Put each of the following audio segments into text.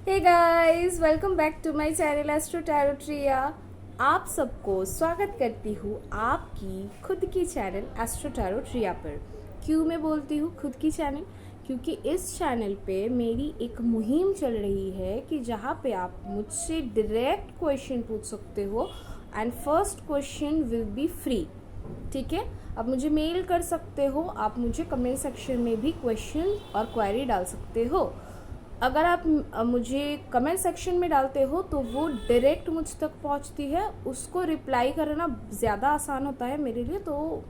Hey guys, welcome back to my channel Astro Tarot Triya. आप सबको स्वागत करती हूँ आपकी खुद की चैनल एस्ट्रो टैरो ट्रिया पर। क्यों मैं बोलती हूँ खुद की चैनल? क्योंकि इस चैनल पे मेरी एक मुहिम चल रही है कि जहाँ पे आप मुझसे डायरेक्ट क्वेश्चन पूछ सकते हो and first question will be free. ठीक है, आप मुझे मेल कर सकते हो, आप मुझे कमेंट सेक्शन में भी क्वेश्चन और क्वेरी डाल सकते हो। अगर आप मुझे कमेंट सेक्शन में डालते हो तो वो डायरेक्ट मुझ तक पहुंचती है, उसको रिप्लाई करना ज़्यादा आसान होता है मेरे लिए, तो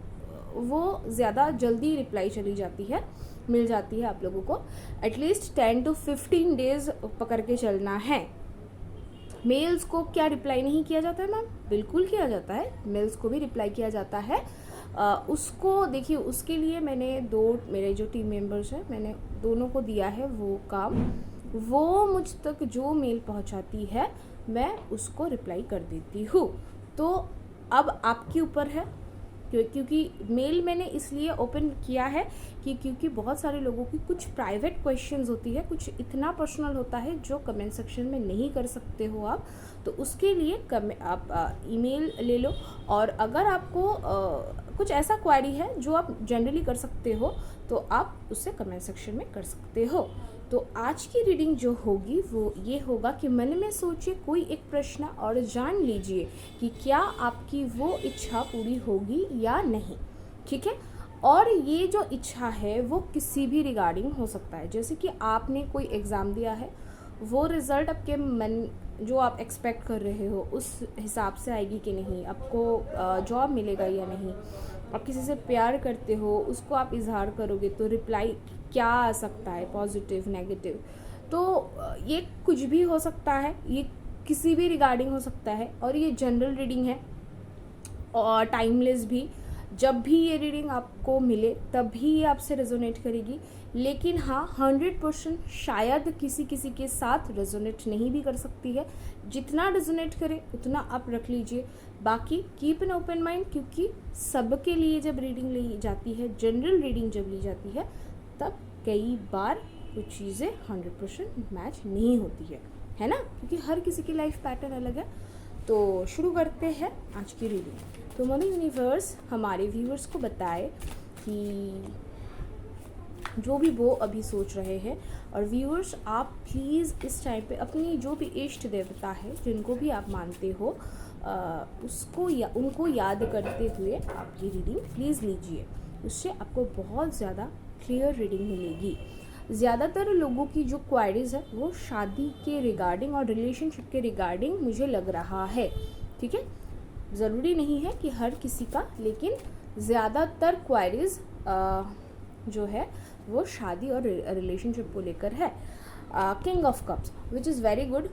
वो ज़्यादा जल्दी रिप्लाई चली जाती है, मिल जाती है आप लोगों को। एटलीस्ट 10 to 15 डेज पकड़ के चलना है। मेल्स को क्या रिप्लाई नहीं किया जाता है मैम? बिल्कुल किया जाता है, मेल्स को भी रिप्लाई किया जाता है। उसको देखिए, उसके लिए मैंने मेरे जो टीम मेंबर्स हैं, मैंने दोनों को दिया है वो काम। वो मुझ तक जो मेल पहुंचाती है मैं उसको रिप्लाई कर देती हूँ। तो अब आपके ऊपर है, क्योंकि मेल मैंने इसलिए ओपन किया है कि क्योंकि बहुत सारे लोगों की कुछ प्राइवेट क्वेश्चंस होती है, कुछ इतना पर्सनल होता है जो कमेंट सेक्शन में नहीं कर सकते हो आप। तो उसके लिए आप ईमेल ले लो, और अगर आपको कुछ ऐसा क्वेरी है जो आप जनरली कर सकते हो तो आप उससे कमेंट सेक्शन में कर सकते हो। तो आज की रीडिंग जो होगी वो ये होगा कि मन में सोचिए कोई एक प्रश्न और जान लीजिए कि क्या आपकी वो इच्छा पूरी होगी या नहीं। ठीक है, और ये जो इच्छा है वो किसी भी रिगार्डिंग हो सकता है। जैसे कि आपने कोई एग्ज़ाम दिया है, वो रिज़ल्ट आपके मन जो आप एक्सपेक्ट कर रहे हो उस हिसाब से आएगी कि नहीं, आपको जॉब मिलेगा या नहीं, आप किसी से प्यार करते हो, उसको आप इजहार करोगे तो रिप्लाई क्या आ सकता है, पॉजिटिव नेगेटिव। तो ये कुछ भी हो सकता है, ये किसी भी रिगार्डिंग हो सकता है, और ये जनरल रीडिंग है और टाइमलेस भी। जब भी ये रीडिंग आपको मिले तभी ये आपसे रेजोनेट करेगी, लेकिन हाँ 100% शायद किसी किसी के साथ रेजोनेट नहीं भी कर सकती है। जितना रेजोनेट करे उतना आप रख लीजिए, बाकी कीप एन ओपन माइंड, क्योंकि सबके लिए जब रीडिंग ली जाती है, जनरल रीडिंग जब ली जाती है, तब कई बार कुछ चीज़ें 100% मैच नहीं होती है ना, क्योंकि हर किसी की लाइफ पैटर्न अलग है। तो शुरू करते हैं आज की रीडिंग। तो मनी यूनिवर्स हमारे व्यूअर्स को बताए कि जो भी वो अभी सोच रहे हैं। और व्यूअर्स, आप प्लीज़ इस टाइम पे अपनी जो भी इष्ट देवता है, जिनको भी आप मानते हो, उनको याद करते हुए आप ये रीडिंग प्लीज़ लीजिए। उससे आपको बहुत ज़्यादा क्लियर रीडिंग मिलेगी। ज़्यादातर लोगों की जो क्वारीज है वो शादी के रिगार्डिंग और रिलेशनशिप के रिगार्डिंग मुझे लग रहा है। ठीक है, ज़रूरी नहीं है कि हर किसी का, लेकिन ज़्यादातर क्वारीज जो है वो शादी और रिलेशनशिप को लेकर है। King of cups which is very good.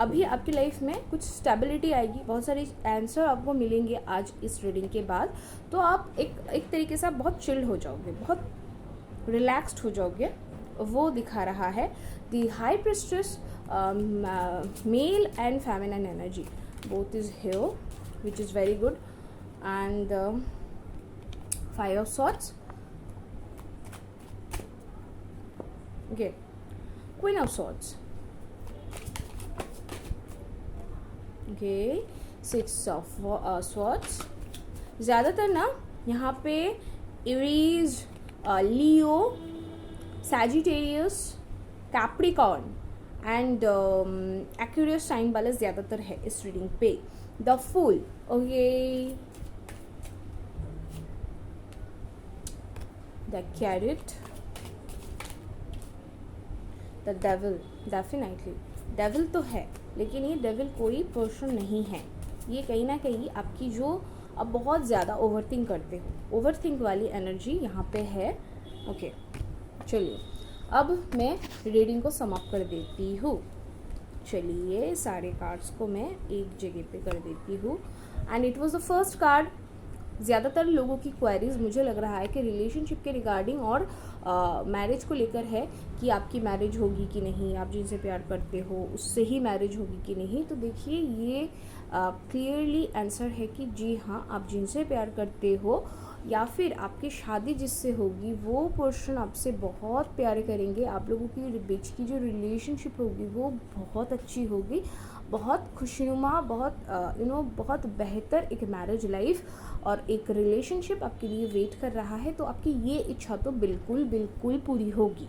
अभी आपकी लाइफ में कुछ स्टेबिलिटी आएगी, बहुत सारे आंसर आपको मिलेंगे आज इस रीडिंग के बाद। तो आप एक तरीके से आप बहुत चिल्ड हो जाओगे, बहुत रिलैक्स्ड हो जाओगे, वो दिखा रहा है। The high prestress, male and feminine energy both is here, which is very good. And Five of Swords, okay, Queen of Swords, okay, Six of Swords। ज़्यादातर ना यहाँ पे Aries, Leo, Sagittarius, Capricorn and Aquarius sign वाले ज़्यादातर है इस reading पे। The fool, okay, the chariot, the devil. Definitely devil तो है, लेकिन ये डेविल कोई पर्सन नहीं है, ये कहीं ना कहीं आपकी जो अब बहुत ज़्यादा ओवरथिंक करते हो, ओवरथिंक वाली एनर्जी यहाँ पे है। ओके, चलिए अब मैं रीडिंग को समाप्त कर देती हूँ। चलिए सारे कार्ड्स को मैं एक जगह पे कर देती हूँ। And it was the first card. ज़्यादातर लोगों की क्वेरीज मुझे लग रहा है कि रिलेशनशिप के रिगार्डिंग और मैरिज को लेकर है कि आपकी मैरिज होगी कि नहीं, आप जिनसे प्यार करते हो उससे ही मैरिज होगी कि नहीं। तो देखिए ये क्लियरली आंसर है कि जी हाँ, आप जिनसे प्यार करते हो या फिर आपकी शादी जिससे होगी वो पर्सन आपसे बहुत प्यार करेंगे, आप लोगों की बीच की जो रिलेशनशिप होगी वो बहुत अच्छी होगी, बहुत खुशनुमा, बहुत बहुत बेहतर एक मैरिज लाइफ और एक रिलेशनशिप आपके लिए वेट कर रहा है। तो आपकी ये इच्छा तो बिल्कुल बिल्कुल पूरी होगी,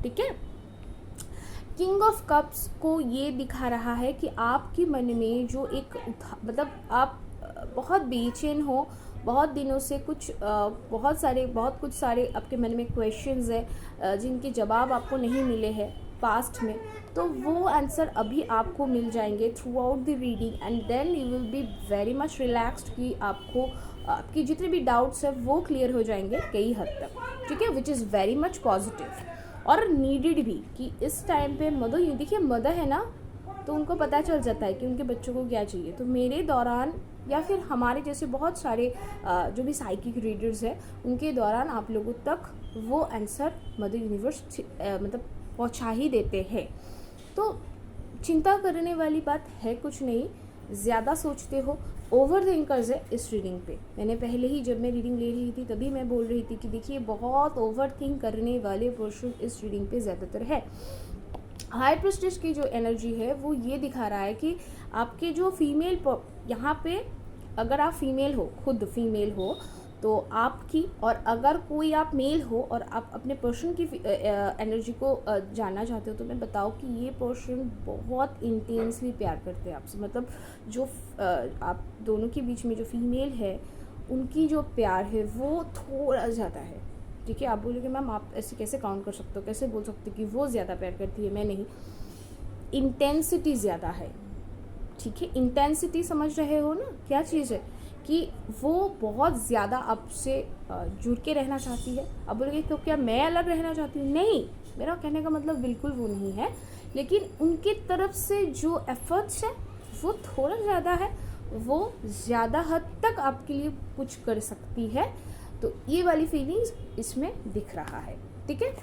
ठीक है। किंग ऑफ कप्स को ये दिखा रहा है कि आपकी मन में जो एक मतलब आप बहुत बेचैन हो, बहुत दिनों से कुछ बहुत कुछ सारे आपके मन में क्वेश्चंस है जिनके जवाब आपको नहीं मिले हैं पास्ट में, तो वो आंसर अभी आपको मिल जाएंगे throughout the reading and then you will be very much relaxed कि आपको आपकी जितने भी डाउट्स है वो क्लियर हो जाएंगे कई हद तक, ठीक है, which is very much positive और नीडेड भी। कि इस टाइम पे मदर, ये देखिए मदर है ना, तो उनको पता चल जाता है कि उनके बच्चों को क्या चाहिए। तो मेरे दौरान या फिर हमारे जैसे बहुत सारे जो भी साइकिक रीडर्स हैं उनके दौरान आप लोगों तक वो आंसर मदर यूनिवर्स मतलब पहुंचा ही देते हैं। तो चिंता करने वाली बात है कुछ नहीं, ज़्यादा सोचते हो, ओवर थिंकर्स है इस रीडिंग पे। मैंने पहले ही जब मैं रीडिंग ले रही थी तभी मैं बोल रही थी कि देखिए बहुत ओवर थिंक करने वाले पर्सन इस रीडिंग पे ज़्यादातर है। हाई प्रेस्टिज की जो एनर्जी है वो ये दिखा रहा है कि आपके जो फीमेल यहाँ पे अगर आप फीमेल हो, खुद फीमेल हो तो आपकी, और अगर कोई आप मेल हो और आप अपने पर्सन की एनर्जी को जानना चाहते हो तो मैं बताऊँ कि ये पर्सन बहुत इंटेंसली प्यार करते हैं आपसे। मतलब जो आप दोनों के बीच में जो फीमेल है उनकी जो प्यार है वो थोड़ा ज़्यादा है, ठीक है। आप बोलोगे मैम आप ऐसे कैसे काउंट कर सकते हो, कैसे बोल सकते हो कि वो ज़्यादा प्यार करती है, मैं नहीं, इंटेंसिटी ज़्यादा है, ठीक है। इंटेंसिटी समझ रहे हो ना क्या चीज़ है, कि वो बहुत ज़्यादा आपसे जुड़ के रहना चाहती है। अब बोलोगे तो क्या मैं अलग रहना चाहती हूँ, नहीं, मेरा कहने का मतलब बिल्कुल वो नहीं है, लेकिन उनकी तरफ से जो एफर्ट्स है वो थोड़ा ज़्यादा है, वो ज़्यादा हद तक आपके लिए कुछ कर सकती है। तो ये वाली फीलिंग्स इसमें दिख रहा है, ठीक है।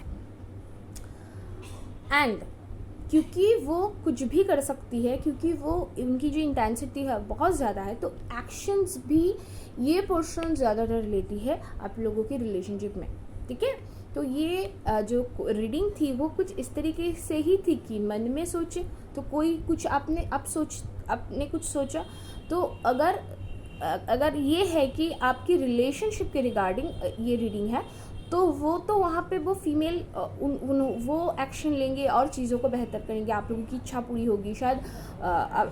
एंड क्योंकि वो कुछ भी कर सकती है, क्योंकि वो उनकी जो इंटेंसिटी है बहुत ज़्यादा है, तो एक्शंस भी ये पर्सन ज़्यादातर लेती है आप लोगों की रिलेशनशिप में, ठीक है। तो ये जो रीडिंग थी वो कुछ इस तरीके से ही थी कि मन में सोचे तो कोई कुछ आपने कुछ सोचा, तो अगर ये है कि आपकी रिलेशनशिप के रिगार्डिंग ये रीडिंग है, तो वो तो वहाँ पे वो फीमेल वो एक्शन लेंगे और चीज़ों को बेहतर करेंगे, आप लोगों की इच्छा पूरी होगी, शायद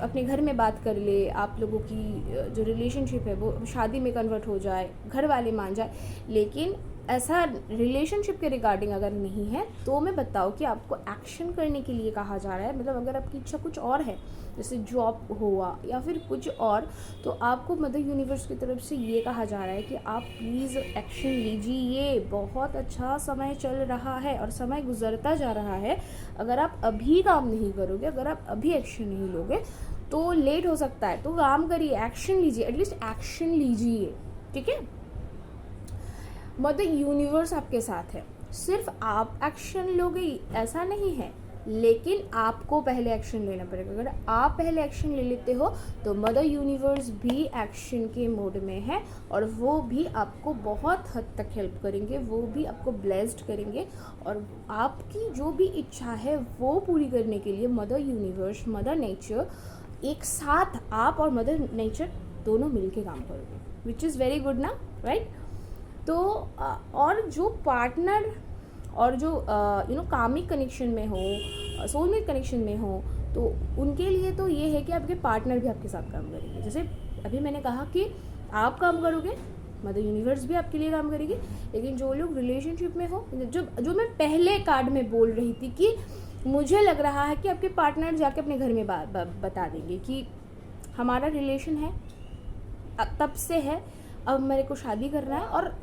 अपने घर में बात कर ले, आप लोगों की जो रिलेशनशिप है वो शादी में कन्वर्ट हो जाए, घर वाले मान जाए। लेकिन ऐसा रिलेशनशिप के रिगार्डिंग अगर नहीं है तो मैं बताऊँ कि आपको एक्शन करने के लिए कहा जा रहा है। मतलब अगर आपकी इच्छा कुछ और है, जैसे जॉब हुआ या फिर कुछ और, तो आपको मदर यूनिवर्स की तरफ से ये कहा जा रहा है कि आप प्लीज़ एक्शन लीजिए। बहुत अच्छा समय चल रहा है और समय गुजरता जा रहा है। अगर आप अभी काम नहीं करोगे, अगर आप अभी एक्शन नहीं लोगे तो लेट हो सकता है। तो काम करिए, एक्शन लीजिए, एटलीस्ट एक्शन लीजिए, ठीक है। मदर यूनिवर्स आपके साथ है, सिर्फ आप एक्शन लोगे ऐसा नहीं है, लेकिन आपको पहले एक्शन लेना पड़ेगा। अगर आप पहले एक्शन ले लेते हो तो मदर यूनिवर्स भी एक्शन के मोड में है और वो भी आपको बहुत हद तक हेल्प करेंगे, वो भी आपको ब्लेस्ड करेंगे। और आपकी जो भी इच्छा है वो पूरी करने के लिए मदर यूनिवर्स, मदर नेचर, एक साथ आप और मदर नेचर दोनों मिलके काम करोगे, विच इज़ वेरी गुड ना, राइट। तो और जो पार्टनर और जो कामिक कनेक्शन में हो, सोलमेट कनेक्शन में हो, तो उनके लिए तो ये है कि आपके पार्टनर भी आपके साथ काम करेंगे। जैसे अभी मैंने कहा कि आप काम करोगे, मदर यूनिवर्स भी आपके लिए काम करेगी। लेकिन जो लोग रिलेशनशिप में हो, जो मैं पहले कार्ड में बोल रही थी कि मुझे लग रहा है कि आपके पार्टनर जाके अपने घर में बता देंगे कि हमारा रिलेशन है, तब से है, अब मेरे को शादी करना है और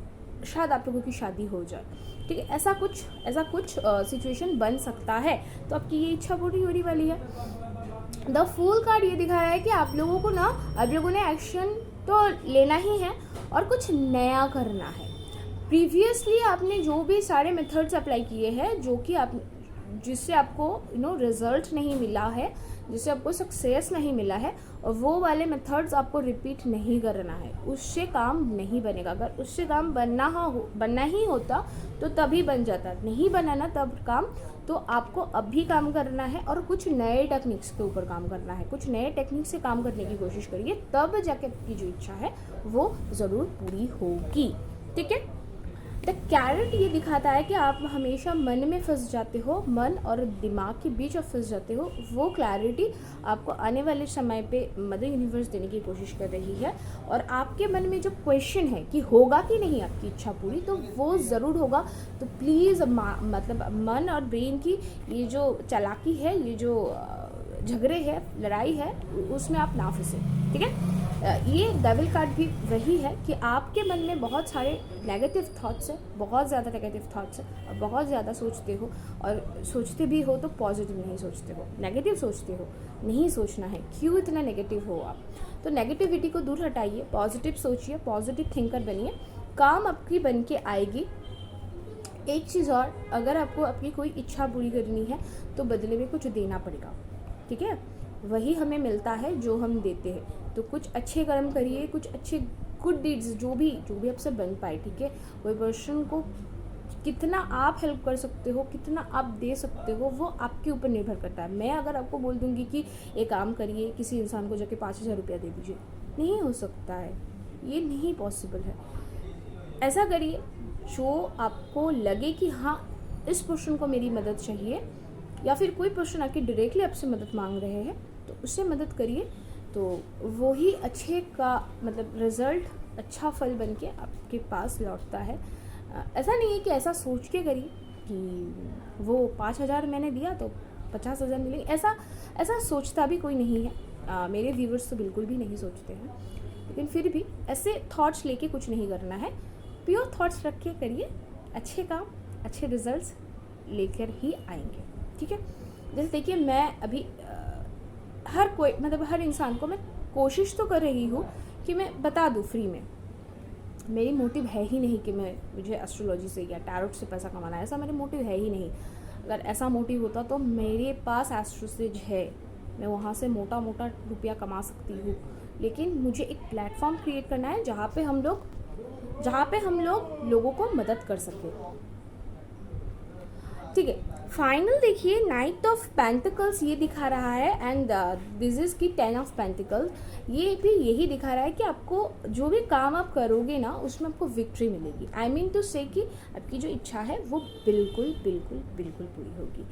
शायद आप लोगों की शादी हो जाए, ठीक है। ऐसा कुछ सिचुएशन बन सकता है। तो आपकी ये इच्छा पूरी होने वाली है। द फूल कार्ड ये दिखा रहा है कि आप लोगों ने एक्शन तो लेना ही है और कुछ नया करना है। प्रीवियसली आपने जो भी सारे मेथड्स अप्लाई किए हैं, जो कि आप जिससे आपको रिजल्ट नहीं मिला है, जिससे आपको सक्सेस नहीं मिला है, और वो वाले मेथड्स आपको रिपीट नहीं करना है, उससे काम नहीं बनेगा। अगर उससे काम बनना ही होता तो तभी बन जाता, नहीं बना ना तब काम, तो आपको अभी काम करना है और कुछ नए टेक्निक्स के ऊपर काम करना है, कुछ नए टेक्निक से काम करने की कोशिश करिए, तब जाके आपकी जो इच्छा है वो ज़रूर पूरी होगी। ठीक है। द कैरेट ये दिखाता है कि आप हमेशा मन में फंस जाते हो, मन और दिमाग के बीच आप फंस जाते हो। वो क्लैरिटी आपको आने वाले समय पे मदर यूनिवर्स देने की कोशिश कर रही है, और आपके मन में जो क्वेश्चन है कि होगा कि नहीं आपकी इच्छा पूरी, तो वो ज़रूर होगा। तो प्लीज़ मतलब मन और ब्रेन की ये जो चालाकी है, ये जो झगड़े है, लड़ाई है, उसमें आप ना फंसे। ठीक है। ये डेविल कार्ड भी वही है कि आपके मन में बहुत सारे नेगेटिव थॉट्स है, बहुत ज़्यादा नेगेटिव थॉट्स है, और बहुत ज़्यादा सोचते हो, और सोचते भी हो तो पॉजिटिव नहीं सोचते हो, नेगेटिव सोचते हो। नहीं सोचना है, क्यों इतना नेगेटिव हो आप? तो नेगेटिविटी को दूर हटाइए, पॉजिटिव सोचिए, पॉजिटिव थिंकर बनिए, काम आपकी बन के आएगी। एक चीज़ और, अगर आपको अपनी कोई इच्छा पूरी करनी है तो बदले में कुछ देना पड़ेगा। ठीक है। वही हमें मिलता है जो हम देते हैं। तो कुछ अच्छे कर्म करिए, कुछ अच्छे गुड डीड्स, जो भी आपसे बन पाए। ठीक है। कोई पर्सन को कितना आप हेल्प कर सकते हो, कितना आप दे सकते हो, वो आपके ऊपर निर्भर करता है। मैं अगर आपको बोल दूंगी कि एक काम करिए, किसी इंसान को जाके 5,000 रुपया दे दीजिए, नहीं हो सकता है, ये नहीं पॉसिबल है। ऐसा करिए जो आपको लगे कि हाँ इस पर्सन को मेरी मदद चाहिए, या फिर कोई पर्सन आके डायरेक्टली आपसे मदद मांग रहे हैं तो उससे मदद करिए, तो वो ही अच्छे का मतलब रिज़ल्ट, अच्छा फल बन के आपके पास लौटता है। ऐसा नहीं है कि ऐसा सोच के करिए कि वो 5,000 मैंने दिया तो 50,000 मिलेंगे, ऐसा सोचता भी कोई नहीं है। मेरे व्यूवर्स तो बिल्कुल भी नहीं सोचते हैं, लेकिन फिर भी ऐसे थॉट्स लेके कुछ नहीं करना है। प्योर थॉट्स रख के करिए, अच्छे काम, अच्छे रिजल्ट्स लेकर ही आएंगे। ठीक है। जैसे देखिए, मैं अभी हर इंसान को मैं कोशिश तो कर रही हूँ कि मैं बता दूँ फ्री में। मेरी मोटिव है ही नहीं कि मुझे एस्ट्रोलॉजी से या टैरोट से पैसा कमाना है, ऐसा मेरे मोटिव है ही नहीं। अगर ऐसा मोटिव होता तो मेरे पास एस्ट्रोसेज है, मैं वहाँ से मोटा रुपया कमा सकती हूँ। लेकिन मुझे एक प्लेटफॉर्म क्रिएट करना है जहाँ पे हम लोग लोगों को मदद कर सकें। ठीक है। फाइनल देखिए, नाइट ऑफ पेंटिकल्स ये दिखा रहा है, एंड दिस इज की 10 ऑफ पेंटिकल्स ये भी यही दिखा रहा है कि आपको जो भी काम आप करोगे ना, उसमें आपको विक्ट्री मिलेगी। आई मीन टू से कि आपकी जो इच्छा है वो बिल्कुल पूरी होगी।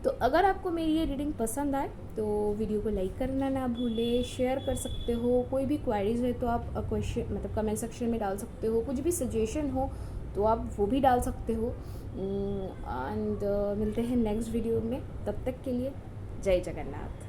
तो अगर आपको मेरी ये रीडिंग पसंद आए तो वीडियो को लाइक करना ना भूले, शेयर कर सकते हो। कोई भी क्वेरीज है तो आप क्वेश्चन मतलब कमेंट सेक्शन में डाल सकते हो, कुछ भी सजेशन हो तो आप वो भी डाल सकते हो। एंड मिलते हैं नेक्स्ट वीडियो में, तब तक के लिए जय जगन्नाथ।